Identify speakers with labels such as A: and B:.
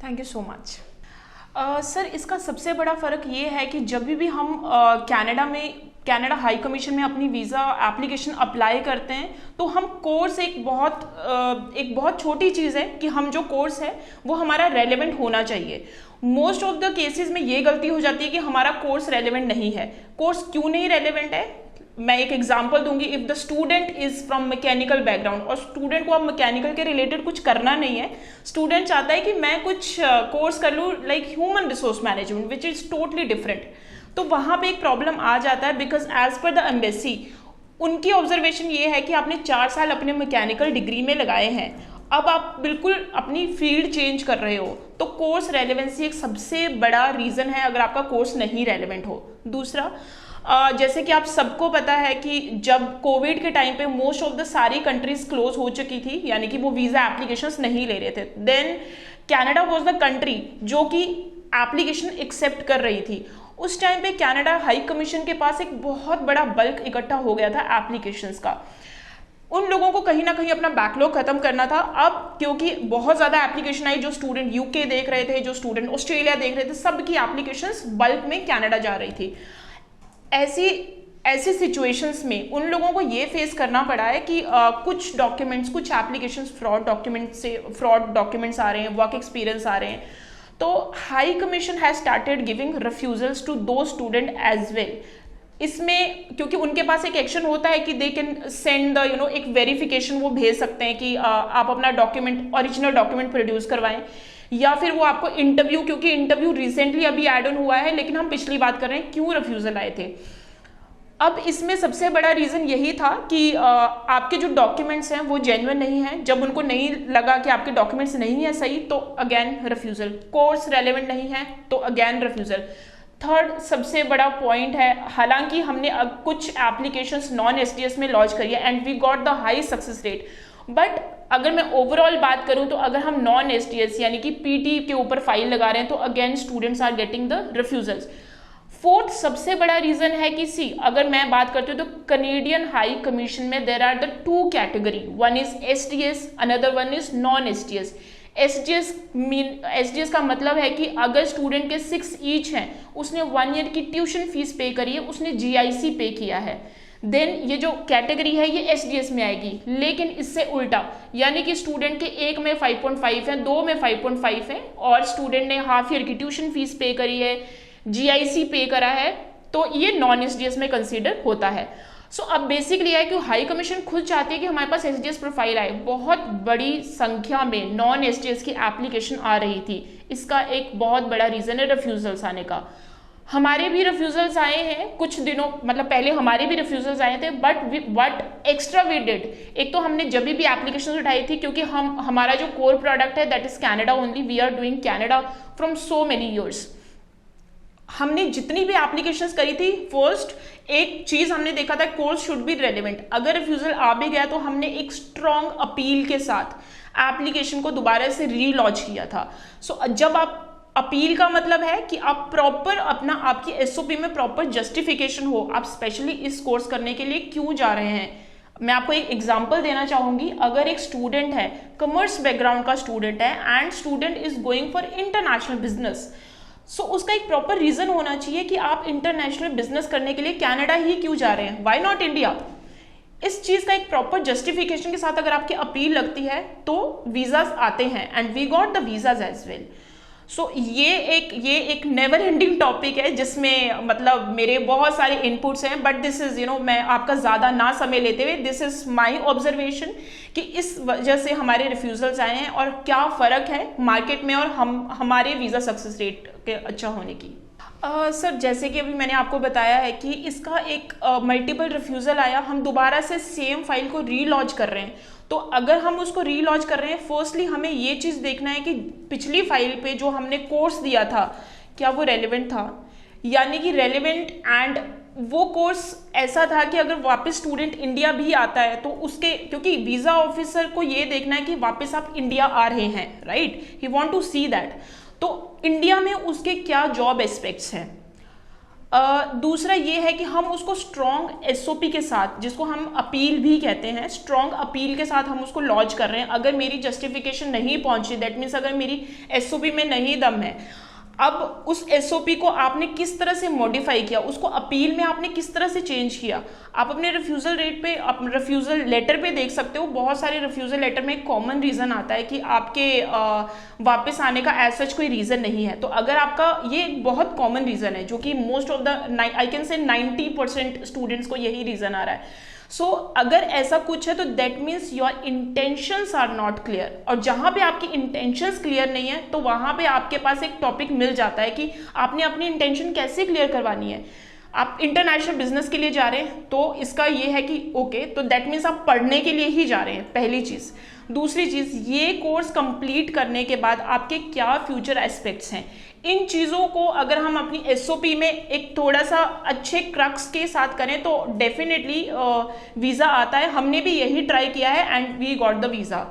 A: Thank you so much. Sir इसका सबसे बड़ा फ़र्क ये है कि जब भी हम कनाडा हाई कमीशन में अपनी वीज़ा एप्लीकेशन अप्लाई करते हैं तो हम कोर्स एक बहुत छोटी चीज़ है कि हम जो कोर्स है वो हमारा रेलेवेंट होना चाहिए। मोस्ट ऑफ द केसेस में ये गलती हो जाती है कि हमारा कोर्स रेलेवेंट नहीं है। कोर्स क्यों नहीं रेलेवेंट है, मैं एक एग्जांपल दूंगी। If the student is from mechanical background और स्टूडेंट को अब मैकेनिकल के रिलेटेड कुछ करना नहीं है, स्टूडेंट चाहता है कि मैं कुछ कोर्स कर लूँ like human resource management which is totally different, तो वहाँ पे एक प्रॉब्लम आ जाता है। Because as per the embassy उनकी ऑब्जर्वेशन ये है कि आपने 4 साल अपने मैकेनिकल डिग्री में लगाए हैं, अब आप बिल्कुल अपनी फील्ड चेंज कर रहे हो, तो कोर्स रेलेवेंसी एक सबसे बड़ा रीज़न है अगर आपका कोर्स नहीं रेलेवेंट हो। दूसरा, जैसे कि आप सबको पता है कि जब कोविड के टाइम पे मोस्ट ऑफ द सारी कंट्रीज क्लोज हो चुकी थी, यानी कि वो वीज़ा एप्लीकेशंस नहीं ले रहे थे, then Canada was the country जो कि एप्लीकेशन एक्सेप्ट कर रही थी। उस टाइम पे कनाडा हाई कमीशन के पास एक बहुत बड़ा बल्क इकट्ठा हो गया था एप्लीकेशंस का। उन लोगों को कहीं ना कहीं अपना बैकलॉग खत्म करना था। अब क्योंकि बहुत ज़्यादा एप्लीकेशन आई, जो स्टूडेंट यूके देख रहे थे, जो स्टूडेंट ऑस्ट्रेलिया देख रहे थे, सबकी एप्लीकेशंस बल्क में कनाडा जा रही थी। ऐसी सिचुएशंस में उन लोगों को ये फेस करना पड़ा है कि कुछ डॉक्यूमेंट्स, कुछ एप्लीकेशंस फ्रॉड डॉक्यूमेंट्स आ रहे हैं, वर्क एक्सपीरियंस आ रहे हैं। तो high commission has started giving refusals to दो स्टूडेंट एज वेल। इसमें क्योंकि उनके पास एक एक्शन होता है कि दे कैन सेंड द एक वेरिफिकेशन वो भेज सकते हैं कि आप अपना डॉक्यूमेंट, ओरिजिनल डॉक्यूमेंट प्रोड्यूस करवाएं, या फिर वो आपको इंटरव्यू, क्योंकि इंटरव्यू रिसेंटली अभी एड ऑन हुआ है, लेकिन हम पिछली बात कर रहे हैं क्यों रिफ्यूजल आए थे। अब इसमें सबसे बड़ा रीज़न यही था कि आपके जो डॉक्यूमेंट्स हैं वो जेन्युइन नहीं हैं। जब उनको नहीं लगा कि आपके डॉक्यूमेंट्स नहीं है सही, तो अगेन रिफ्यूजल। कोर्स रेलेवेंट नहीं है तो अगेन रिफ्यूजल। थर्ड सबसे बड़ा पॉइंट है, हालांकि हमने अब कुछ एप्लीकेशंस नॉन एसटीएस में लॉन्च करी है and we got the high success rate, but अगर मैं ओवरऑल बात करूं तो अगर हम नॉन एसटीएस यानी कि पीटी के ऊपर फाइल लगा रहे हैं तो again students are getting the refusals. Fourth सबसे बड़ा रीजन है कि अगर मैं बात करती हूँ तो कनेडियन हाई कमीशन में there are the 2 category, one is STS, another one is non STS. STS का मतलब है कि अगर स्टूडेंट के 6 ईच हैं, उसने 1 ईयर की ट्यूशन फीस पे करी है, उसने जीआईसी पे किया है, देन ये जो कैटेगरी है ये एसडीएस में आएगी। लेकिन इससे उल्टा, यानी कि स्टूडेंट के 1 में 5.5 है, 2 में 5.5 है और स्टूडेंट ने हाफ ईयर की ट्यूशन फीस पे करी है, जीआईसी पे करा है, तो ये नॉन एसडीएस में कंसीडर होता है। सो अब बेसिकली है कि हाई कमीशन खुद चाहती है कि हमारे पास एसडीएस प्रोफाइल आए। बहुत बड़ी संख्या में नॉन एसडीएस की एप्लीकेशन आ रही थी, इसका एक बहुत बड़ा रीजन है रिफ्यूजल्स आने का। हमारे भी रिफ्यूजल्स आए हैं कुछ दिनों, मतलब पहले हमारे भी रिफ्यूजल्स आए थे, बट एक्स्ट्रा वी डिड, एक तो हमने जब भी एप्लीकेशन उठाई थी, क्योंकि हमारा जो कोर प्रोडक्ट है that is Canada only, we are doing Canada from so many years. हमने जितनी भी एप्लीकेशंस करी थी, फर्स्ट एक चीज हमने देखा था, कोर्स शुड बी रेलेवेंट। अगर रिफ्यूजल आ भी गया तो हमने एक स्ट्रॉन्ग अपील के साथ एप्लीकेशन को दोबारा से रीलॉन्च किया था। सो जब आप अपील का मतलब है कि आप प्रॉपर अपना, आपकी एसओपी में प्रॉपर जस्टिफिकेशन हो, आप स्पेशली इस कोर्स करने के लिए क्यों जा रहे हैं। मैं आपको एक एग्जांपल देना चाहूंगी। अगर एक स्टूडेंट है, कॉमर्स बैकग्राउंड का स्टूडेंट है and student is going for international business, so उसका एक प्रॉपर रीजन होना चाहिए कि आप इंटरनेशनल बिजनेस करने के लिए कनाडा ही क्यों जा रहे हैं, व्हाई नॉट इंडिया। इस चीज का एक प्रॉपर जस्टिफिकेशन के साथ अगर आपकी अपील लगती है तो वीजाज आते हैं and we got the visas as well. So ये एक नेवर एंडिंग टॉपिक है जिसमें मतलब मेरे बहुत सारे इनपुट्स हैं, बट दिस इज मैं आपका ज़्यादा ना समय लेते हुए, दिस इज माई ऑब्जर्वेशन कि इस वजह से हमारे रिफ्यूजल्स आए हैं और क्या फ़र्क है मार्केट में और हमारे वीज़ा सक्सेस रेट के अच्छा होने की। सर जैसे कि अभी मैंने आपको बताया है कि इसका एक मल्टीपल रिफ्यूज़ल आया, हम दोबारा से सेम फाइल को रीलॉन्च कर रहे हैं। तो अगर हम उसको रीलॉन्च कर रहे हैं, फर्स्टली हमें ये चीज़ देखना है कि पिछली फाइल पे जो हमने कोर्स दिया था क्या वो रेलेवेंट था, यानी कि रेलेवेंट, एंड वो कोर्स ऐसा था कि अगर वापस स्टूडेंट इंडिया भी आता है तो उसके, क्योंकि वीज़ा ऑफिसर को ये देखना है कि वापस आप इंडिया आ रहे हैं, right, he want to see that. तो इंडिया में उसके क्या जॉब एस्पेक्ट्स हैं। दूसरा ये है कि हम उसको स्ट्रॉन्ग एसओपी के साथ, जिसको हम अपील भी कहते हैं, स्ट्रॉन्ग अपील के साथ हम उसको लॉन्च कर रहे हैं। अगर मेरी जस्टिफिकेशन नहीं पहुंची, दैट मीन्स अगर मेरी एसओपी में नहीं दम है, अब उस एसओपी को आपने किस तरह से मॉडिफाई किया, उसको अपील में आपने किस तरह से चेंज किया। आप अपने रिफ्यूजल रेट पे, रिफ्यूजल लेटर पे देख सकते हो, बहुत सारे रिफ्यूजल लेटर में एक कॉमन रीजन आता है कि आपके वापस आने का एज सच कोई रीजन नहीं है। तो अगर आपका, ये बहुत कॉमन रीजन है जो कि most of the, I can say 90% students को यही रीजन आ रहा है। सो अगर ऐसा कुछ है तो that means your intentions are not clear, और जहां पे आपकी इंटेंशंस क्लियर नहीं है तो वहां पे आपके पास एक टॉपिक मिल जाता है कि आपने अपनी इंटेंशन कैसे क्लियर करवानी है। आप इंटरनेशनल बिजनेस के लिए जा रहे हैं तो इसका ये है कि ओके, तो दैट मीन्स आप पढ़ने के लिए ही जा रहे हैं, पहली चीज। दूसरी चीज, ये कोर्स कंप्लीट करने के बाद आपके क्या फ्यूचर एस्पेक्ट्स हैं, इन चीज़ों को अगर हम अपनी एसओपी में एक थोड़ा सा अच्छे क्रक्स के साथ करें तो डेफिनेटली वीज़ा आता है। हमने भी यही ट्राई किया है and we got the visa.